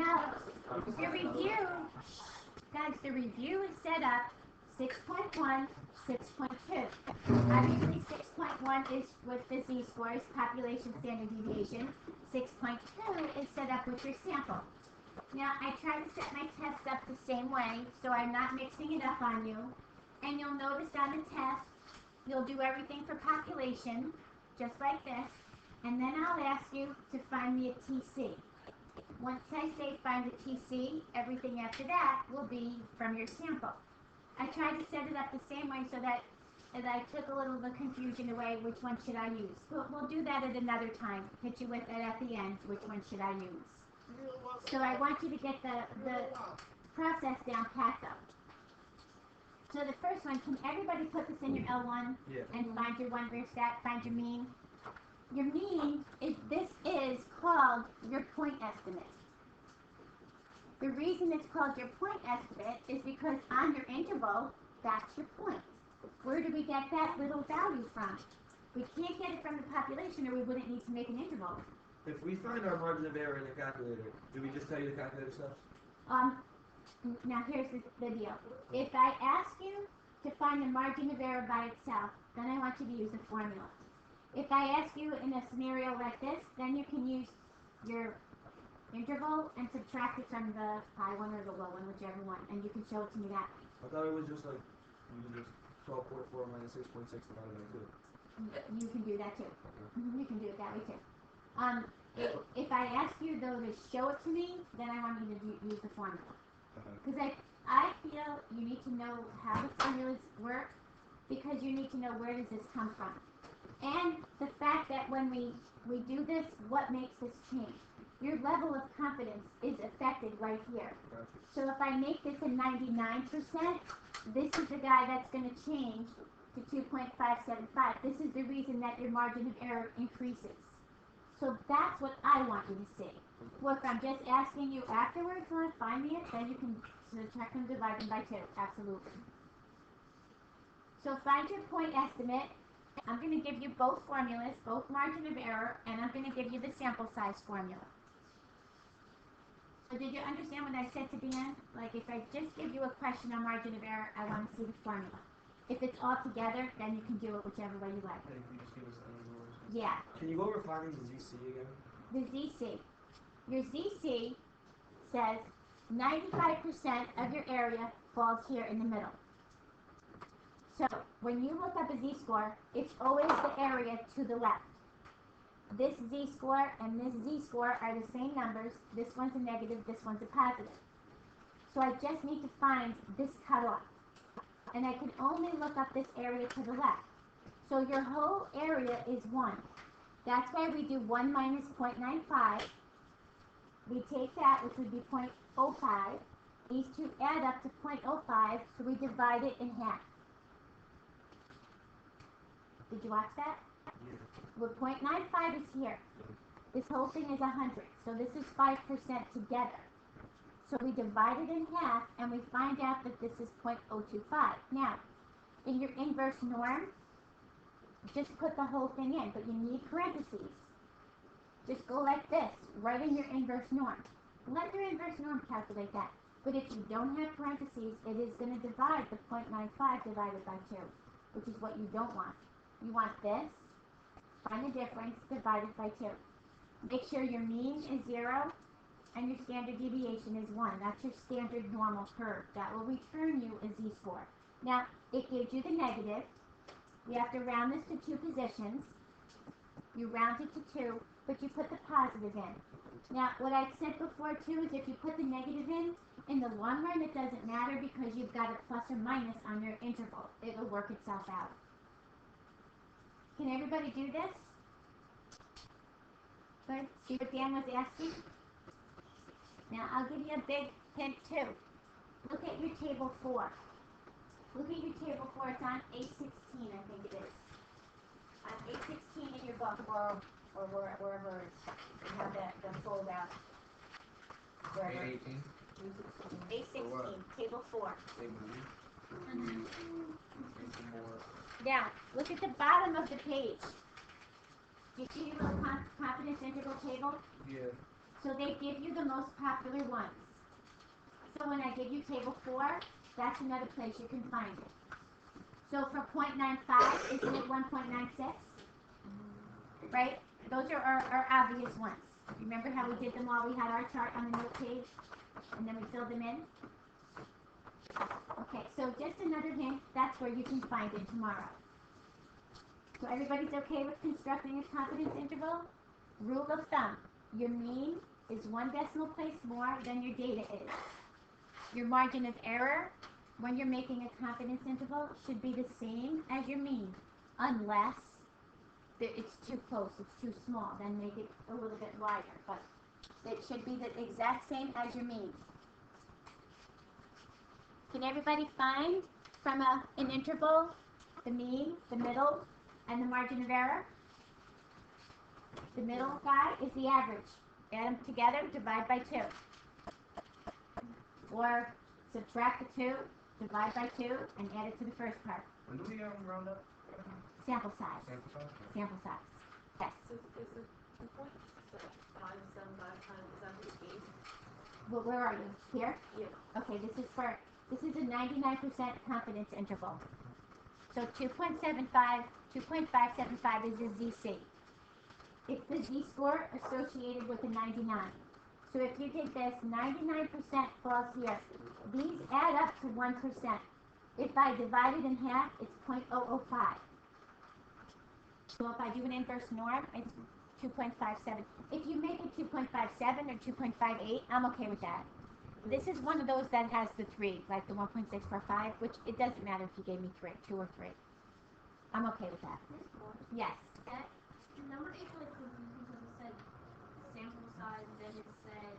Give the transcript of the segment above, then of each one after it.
Now, the review, guys, the review is set up 6.1, 6.2. Obviously, 6.1 is with the z-scores, population standard deviation. 6.2 is set up with your sample. Now, I try to set my tests up the same way, so I'm not mixing it up on you. And you'll notice on the test, you'll do everything for population, just like this. And then I'll ask you to find me a TC. Once I say find a TC, everything after that will be from your sample. I tried to set it up the same way so that I took a little of the confusion away, which one should I use. But we'll do that at another time. Hit you with it at the end, which one should I use. So I want you to get the process down pat though. So the first one, can everybody put this in your L1 and find your one stat, find your mean? Your mean is called your point estimate. The reason it's called your point estimate is because on your interval, that's your point. Where do we get that little value from? We can't get it from the population or we wouldn't need to make an interval. If we find our margin of error in the calculator, do we just tell you the calculator stuff? Now here's the deal. If I ask you to find the margin of error by itself, then I want you to use a formula. If I ask you in a scenario like this, then you can use your interval and subtract it from the high one or the low one, whichever one, and you can show it to me that way. I thought it was just like, you can just 12.4 minus 6.6 divided by 2. You can do that too. You can do it that way too. If I ask you though to show it to me, then I want you to use the formula. Because I feel you need to know how the formulas work, because you need to know where does this come from. And the fact that when we do this, what makes this change? Your level of confidence is affected right here. So if I make this a 99%, this is the guy that's going to change to 2.575. This is the reason that your margin of error increases. So that's what I want you to see. Well, if I'm just asking you afterwards, want to find me it, then you can subtract and divide them by 2. Absolutely. So find your point estimate. I'm going to give you both formulas, both margin of error, and I'm going to give you the sample size formula. So did you understand what I said to the end? Like if I just give you a question on margin of error, I want to see the formula. If it's all together, then you can do it whichever way you like. Hey, can you just give us the Yeah. Can you go over finding the ZC again? The ZC. Your ZC says 95% of your area falls here in the middle. So when you look up a z-score, it's always the area to the left. This z-score and this z-score are the same numbers. This one's a negative, this one's a positive. So I just need to find this cutoff. And I can only look up this area to the left. So your whole area is 1. That's why we do 1 minus 0.95. We take that, which would be 0.05. These two add up to 0.05, so we divide it in half. Did you watch that? Yeah. Well, 0.95 is here. This whole thing is 100, so this is 5% together. So we divide it in half, and we find out that this is 0.025. Now, in your inverse norm, just put the whole thing in, but you need parentheses. Just go like this, right in your inverse norm. Let your inverse norm calculate that. But if you don't have parentheses, it is going to divide the 0.95 divided by 2, which is what you don't want. You want this, find the difference, divided by 2. Make sure your mean is 0 and your standard deviation is 1. That's your standard normal curve. That will return you a z-score. Now, it gives you the negative. You have to round this to 2 positions. You round it to 2, but you put the positive in. Now, what I said before too is if you put the negative in the long run it doesn't matter because you've got a plus or minus on your interval. It will work itself out. Can everybody do this? Good. See what Dan was asking? Now, I'll give you a big hint too. Look at your table 4. Look at your table 4. It's on A16, I think it is. On A16 in your book, or wherever you have the fold out. A18? A16, table 4. Mm-hmm. Now, look at the bottom of the page. Do you see your little confidence interval table? Yeah. So So they give you the most popular ones. So when I give you table 4, that's another place you can find it. So for 0.95, isn't it 1.96? Right? Those are our obvious ones. Remember how we did them while we had our chart on the note page? And then we filled them in? Okay, so just another hint, that's where you can find it tomorrow. So everybody's okay with constructing a confidence interval? Rule of thumb, your mean is 1 decimal place more than your data is. Your margin of error, when you're making a confidence interval, should be the same as your mean, unless it's too close, it's too small, then make it a little bit wider, but it should be the exact same as your mean. Can everybody find from an interval the mean, the middle, and the margin of error? The middle guy is the average. Add them together, divide by 2. Or subtract the 2, divide by 2, and add it to the first part. When do we round up? Sample size. Sample size? Sample size. Yes. Is the 2.575 times, is that the base? Well, where are you? Here? Yeah. Okay, this is a 99% confidence interval. So 2.75 is a ZC. It's the Z-score associated with a 99. So if you take this, 99% falls here. These add up to 1%. If I divide it in half, it's 0.005. So if I do an inverse norm, it's 2.57. If you make it 2.57 or 2.58, I'm okay with that. This is one of those that has the 3, like the 1.645, which it doesn't matter if you gave me 2 or 3. I'm okay with that. Yes. The number 8 was confusing because it said sample size, then it said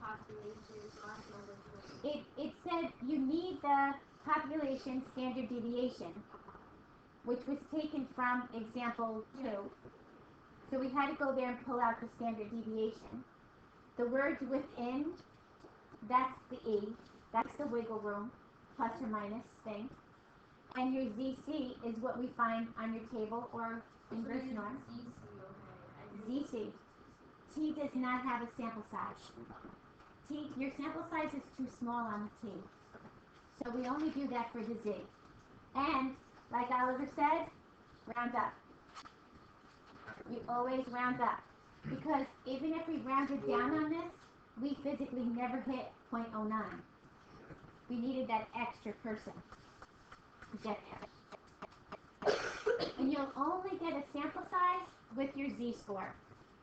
population, so I don't know what it was. It said you need the population standard deviation, which was taken from example 2. So we had to go there and pull out the standard deviation. The words within, that's the E, that's the wiggle room, plus or minus thing. And your ZC is what we find on your table or inverse norm. ZC. T does not have a sample size. T, your sample size is too small on the T. So we only do that for the Z. And, like Oliver said, round up. You always round up. Because even if we rounded down on this, we physically never hit 0.09. We needed that extra person to get there. And you'll only get a sample size with your Z-score.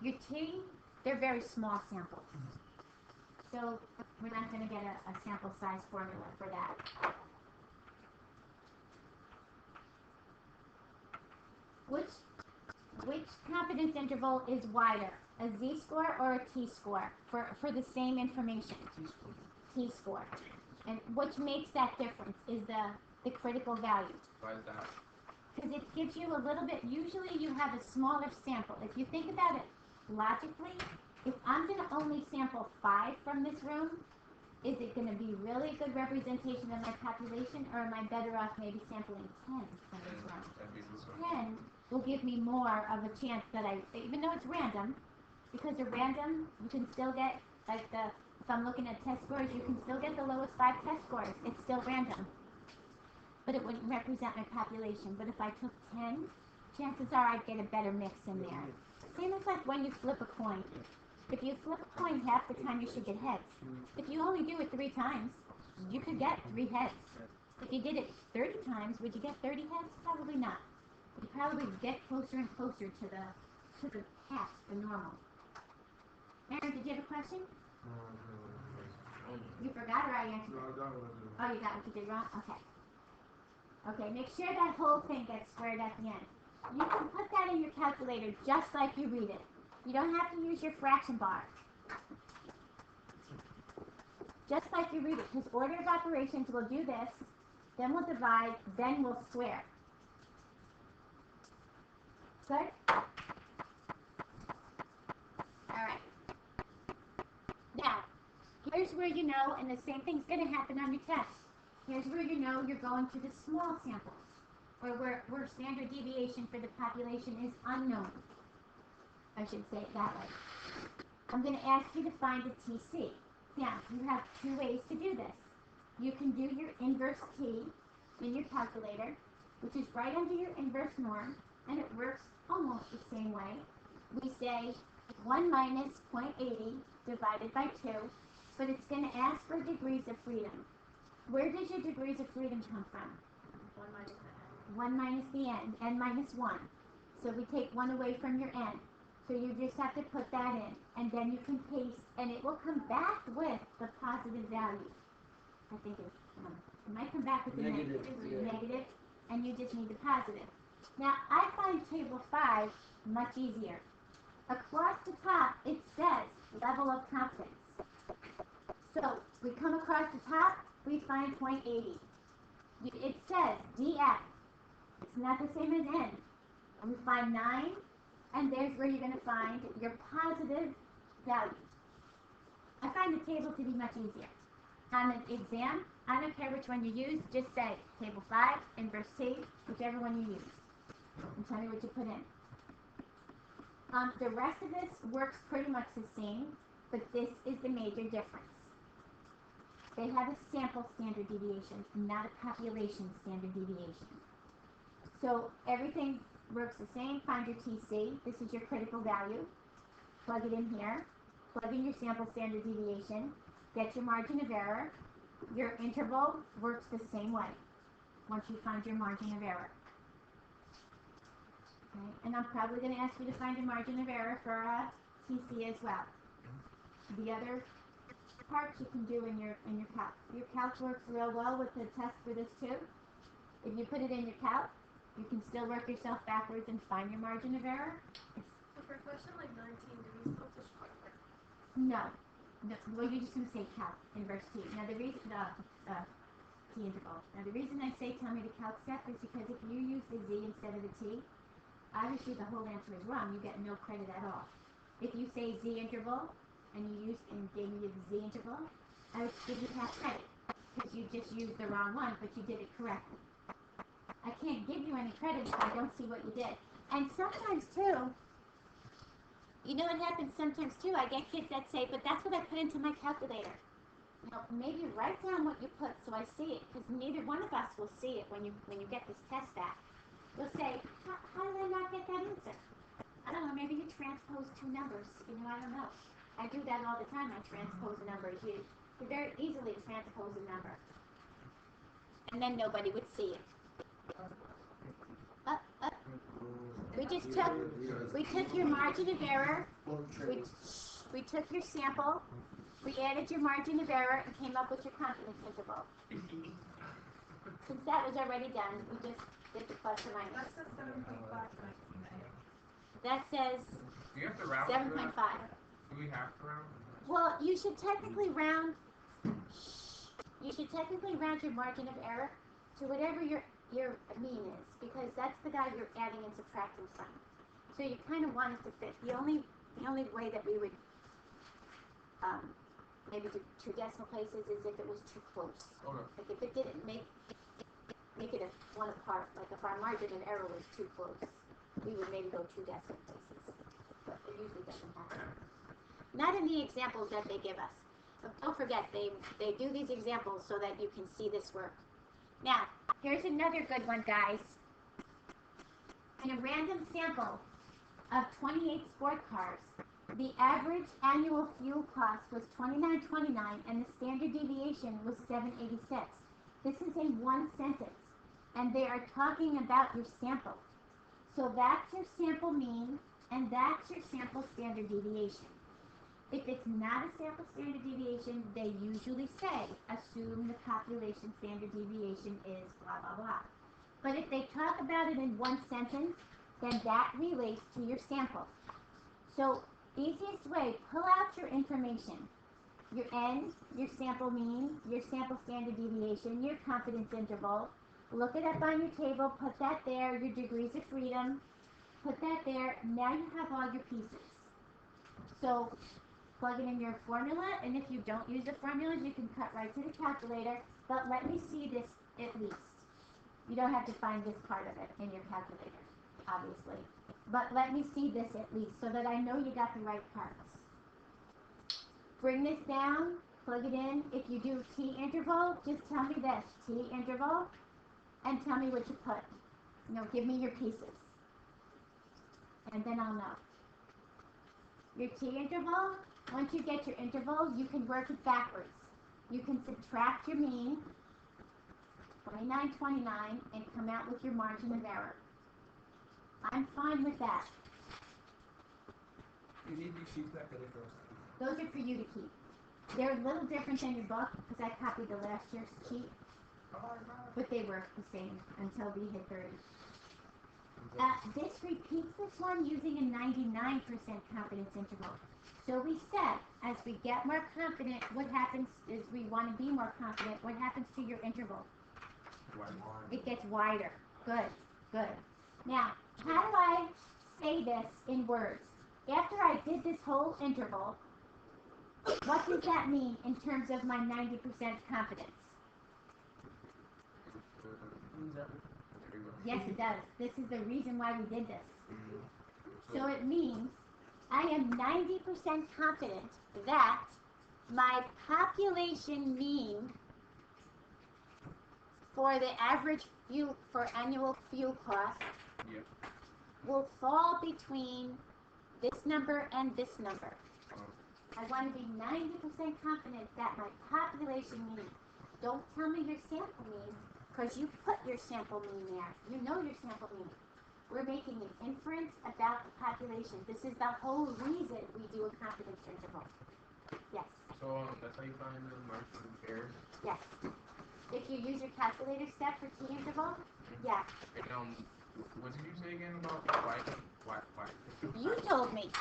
Your T, they're very small samples. So we're not going to get a sample size formula for that. Which confidence interval is wider, a Z-score or a T-score for the same information? T-score. And which makes that difference is the critical value. Why is that? Because it gives you a little bit, usually you have a smaller sample. If you think about it logically, if I'm going to only sample 5 from this room, is it going to be really good representation of my population, or am I better off maybe sampling 10 from this room? 10 will give me more of a chance that even though it's random, because they're random, you can still get, like if I'm looking at test scores, you can still get the lowest 5 test scores. It's still random. But it wouldn't represent my population. But if I took 10, chances are I'd get a better mix in there. Same as like when you flip a coin. If you flip a coin half the time, you should get heads. If you only do it 3 times, you could get 3 heads. If you did it 30 times, would you get 30 heads? Probably not. You probably get closer and closer to the half, the normal. Aaron, did you have a question? You forgot, or I answered it? No, I got what I did. Oh, you got what you did wrong? Okay. Okay, make sure that whole thing gets squared at the end. You can put that in your calculator just like you read it. You don't have to use your fraction bar. Just like you read it, because order of operations will do this, then we'll divide, then we'll square. Good? Alright. Now, here's where you know, and the same thing's going to happen on your test. Here's where you know you're going to the small samples, or where standard deviation for the population is unknown. I should say it that way. I'm going to ask you to find a TC. Now, you have two ways to do this. You can do your inverse T in your calculator, which is right under your inverse norm, and it works almost the same way. We say 1 minus 0.80 divided by 2, but it's going to ask for degrees of freedom. Where does your degrees of freedom come from? 1 minus the n. 1 minus the n minus 1. So we take 1 away from your n. So you just have to put that in, and then you can paste, and it will come back with the positive value. I think it might come back with the negative, and you just need the positive. Now, I find table 5 much easier. Across the top, it says level of confidence. So we come across the top, we find 0.80. It says df. It's not the same as n. And we find 9, and there's where you're going to find your positive value. I find the table to be much easier. On an exam, I don't care which one you use, just say table 5, inverse T, whichever one you use. And tell me what you put in. The rest of this works pretty much the same, but this is the major difference. They have a sample standard deviation, not a population standard deviation. So everything works the same. Find your TC. This is your critical value. Plug it in here. Plug in your sample standard deviation. Get your margin of error. Your interval works the same way once you find your margin of error. Okay. And I'm probably going to ask you to find a margin of error for TC as well. The other parts you can do in your calc. Your calc works real well with the test for this too. If you put it in your calc, you can still work yourself backwards and find your margin of error. So for question like 19, do we still just No. Well, you're just going to say calc, inverse T. Now the reason, T interval. Now the reason I say tell me the calc step is because if you use the Z instead of the T, obviously the whole answer is wrong. You get no credit at all. If you say Z interval, and you gave me the Z interval, I would give you half credit, because you just used the wrong one, but you did it correctly. I can't give you any credit if I don't see what you did. And sometimes too, you know what happens sometimes too, I get kids that say, but that's what I put into my calculator. You know, maybe write down what you put so I see it, because neither one of us will see it when you get this test back. You'll say, how did I not get that answer? I don't know, maybe you transpose two numbers. You know, I don't know. I do that all the time. I transpose numbers. You very easily transpose a number. And then nobody would see it. We took your margin of error. We took your sample. We added your margin of error and came up with your confidence interval. Since that was already done, we just did the plus or minus. That's the 7.5. That says Do you have to round 7.5. Do we have to round? Well, you should technically round. You should technically round your margin of error to whatever your mean is, because that's the guy you're adding and subtracting from. So you kind of want it to fit. The only way that we would maybe do two decimal places is if it was too close. Okay. Like if it didn't make it a one apart, like if our margin of error was too close, we would maybe go two decimal places. But it usually doesn't happen. Not in the examples that they give us. But don't forget, they do these examples so that you can see this work. Now, here's another good one, guys. In a random sample of 28 sport cars, the average annual fuel cost was $29.29 and the standard deviation was 786. This is in one sentence, and they are talking about your sample. So that's your sample mean, and that's your sample standard deviation. If it's not a sample standard deviation, they usually say, assume the population standard deviation is blah, blah, blah. But if they talk about it in one sentence, then that relates to your sample. So, easiest way, pull out your information. Your N, your sample mean, your sample standard deviation, your confidence interval. Look it up on your table, put that there, your degrees of freedom. Put that there. Now you have all your pieces. So, plug it in your formula, and if you don't use the formulas, you can cut right to the calculator, but let me see this at least. You don't have to find this part of it in your calculator, obviously, but let me see this at least so that I know you got the right parts. bring this down, plug it in. If you do T interval, just tell me this, T interval, and tell me what you put. Give me your pieces. And then I'll know. Your T interval, once you get your interval, you can work it backwards. You can subtract your mean, 29.29, and come out with your margin of error. I'm fine with that. You need these sheets back at first. Those are for you to keep. They're a little different than your book because I copied the last year's sheet, but they work the same until we hit 30. This repeats this one using a 99% confidence interval. So we said, as we get more confident, what happens is we want to be more confident. What happens to your interval? It gets wider. Good, good. Now, how do I say this in words? After I did this whole interval, what does that mean in terms of my 90% confidence? Yes, it does. This is the reason why we did this. So it means I am 90% confident that my population mean for the average fuel, for annual fuel cost, will fall between this number and this number. I want to be 90% confident that my population mean. Don't tell me your sample mean, because you put your sample mean there. You know your sample mean. We're making an inference about the population. This is the whole reason we do a confidence interval. Yes. So that's how you find the margin of error? Yes. If you use your calculator step for T interval, yeah. And, what did you say again about why? You told me.